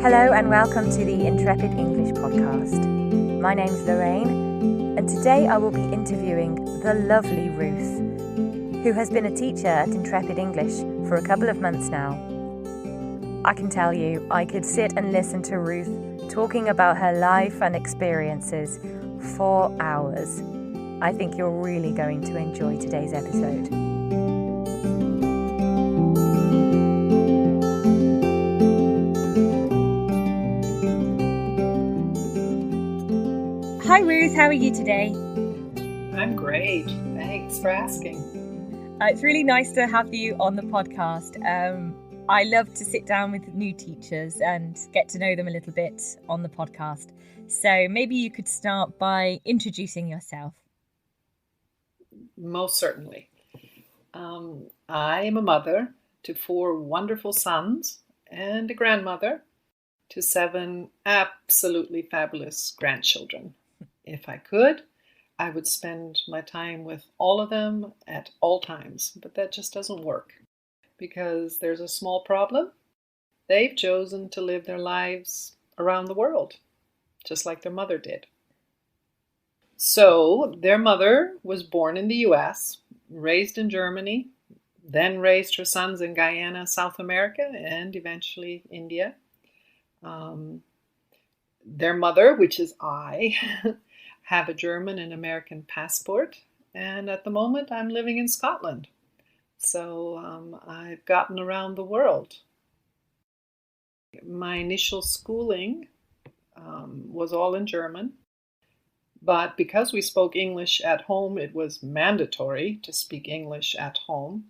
Hello and welcome to the Intrepid English podcast. My name's Lorraine and today I will be interviewing the lovely Ruth, who has been a teacher at Intrepid English for a couple of months now. I can tell you, I could sit and listen to Ruth talking about her life and experiences for hours. I think you're really going to enjoy today's episode. Hi Ruth, how are you today? I'm great. Thanks for asking. It's really nice to have you on the podcast. I love to sit down with new teachers and get to know them a little bit on the podcast. So maybe you could start by introducing yourself. Most certainly. I am a mother to 4 wonderful sons and a grandmother to 7 absolutely fabulous grandchildren. If I could, I would spend my time with all of them at all times, but that just doesn't work because there's a small problem. They've chosen to live their lives around the world, just like their mother did. So their mother was born in the US, raised in Germany, then raised her sons in Guyana, South America, and eventually India. Their mother, which is I, have a German and American passport, and at the moment I'm living in Scotland. So I've gotten around the world. My initial schooling was all in German, but because we spoke English at home, it was mandatory to speak English at home.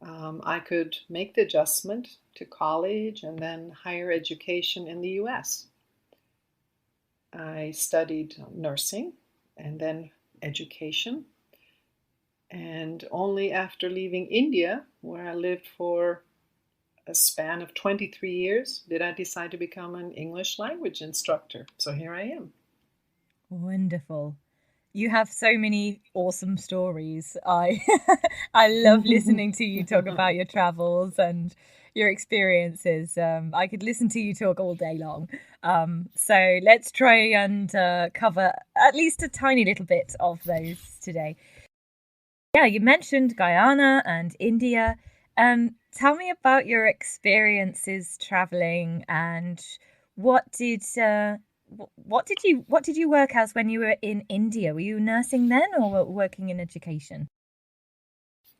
I could make the adjustment to college and then higher education in the US. I studied nursing and then education. And only after leaving India, where I lived for a span of 23 years, did I decide to become an English language instructor. So here I am. Wonderful. You have so many awesome stories. I love listening to you talk about your travels and your experiences. I could listen to you talk all day long. So let's try and cover at least a tiny little bit of those today. Yeah, you mentioned Guyana and India. Tell me about your experiences traveling and what did you work as when you were in India? Were you nursing then or working in education?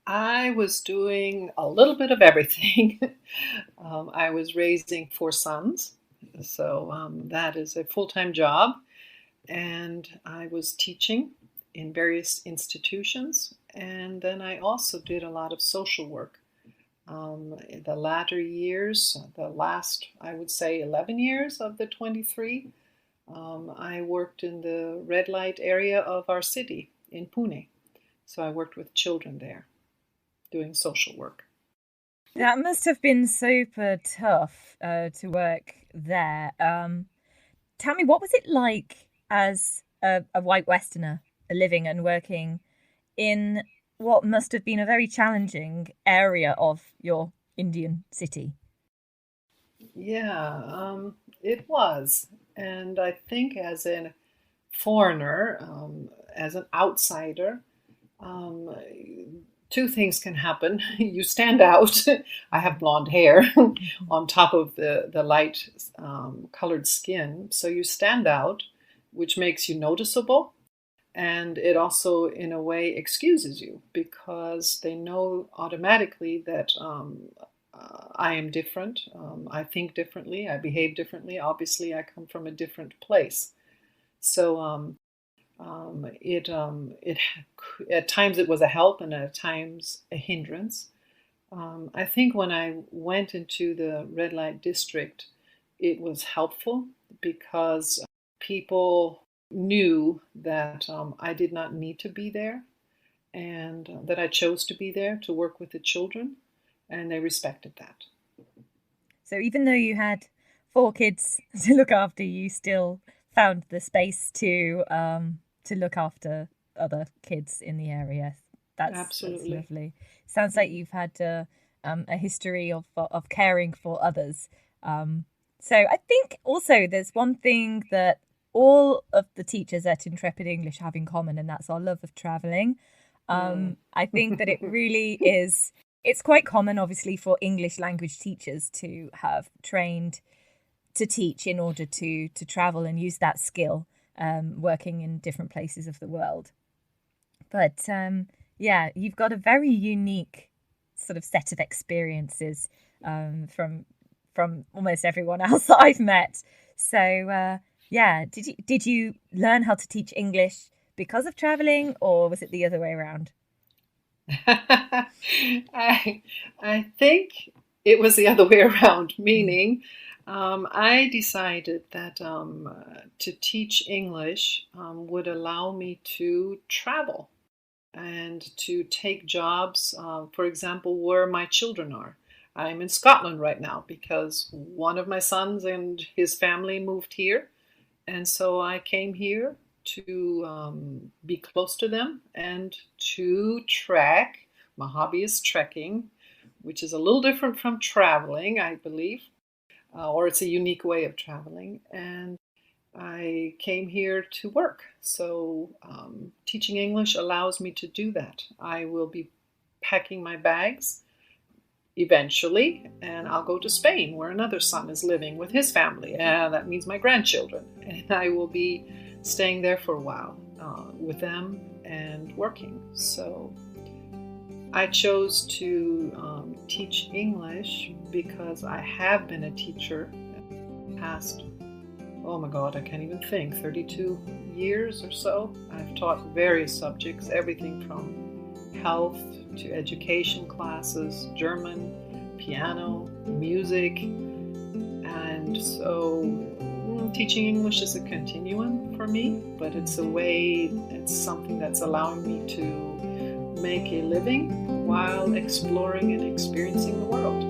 I was doing a little bit of everything. I was raising 4 sons, so that is a full-time job, and I was teaching in various institutions, and then I also did a lot of social work. In the latter years, the last, I would say 11 years of the 23, I worked in the red light area of our city in Pune. So I worked with children there, doing social work. That must have been super tough to work there. Tell me, what was it like as a white Westerner living and working in what must have been a very challenging area of your Indian city? Yeah, it was. And I think as a foreigner, as an outsider, 2 things can happen. You stand out. I have blonde hair on top of the light colored skin. So you stand out, which makes you noticeable. And it also, in a way, excuses you because they know automatically that I am different. I think differently. I behave differently. Obviously, I come from a different place. So it at times it was a help and at times a hindrance. I think when I went into the red light district, it was helpful because people knew that I did not need to be there and that I chose to be there to work with the children, and they respected that. So even though you had 4 kids to look after, you still found the space to look after other kids in the area. That's lovely. Sounds like you've had a history of caring for others. So I think also there's one thing that all of the teachers at Intrepid English have in common, and that's our love of traveling. I think that it really is, it's quite common, obviously, for English language teachers to have trained to teach in order to travel and use that skill, working in different places of the world. But yeah, you've got a very unique sort of set of experiences from almost everyone else that I've met. So yeah, did you learn how to teach English because of traveling, or was it the other way around? I think it was the other way around, meaning I decided that to teach English would allow me to travel and to take jobs, for example, where my children are. I'm in Scotland right now because one of my sons and his family moved here. And so I came here to be close to them and to trek. My hobby is trekking, which is a little different from traveling, I believe, or it's a unique way of traveling. And I came here to work. So teaching English allows me to do that. I will be packing my bags eventually, and I'll go to Spain where another son is living with his family. And that means my grandchildren. And I will be staying there for a while with them and working. So I chose to teach English because I have been a teacher in the past, oh my God, I can't even think, 32 years or so. I've taught various subjects, everything from health to education classes, German, piano, music. And so teaching English is a continuum for me, but it's a way, it's something that's allowing me to make a living while exploring and experiencing the world.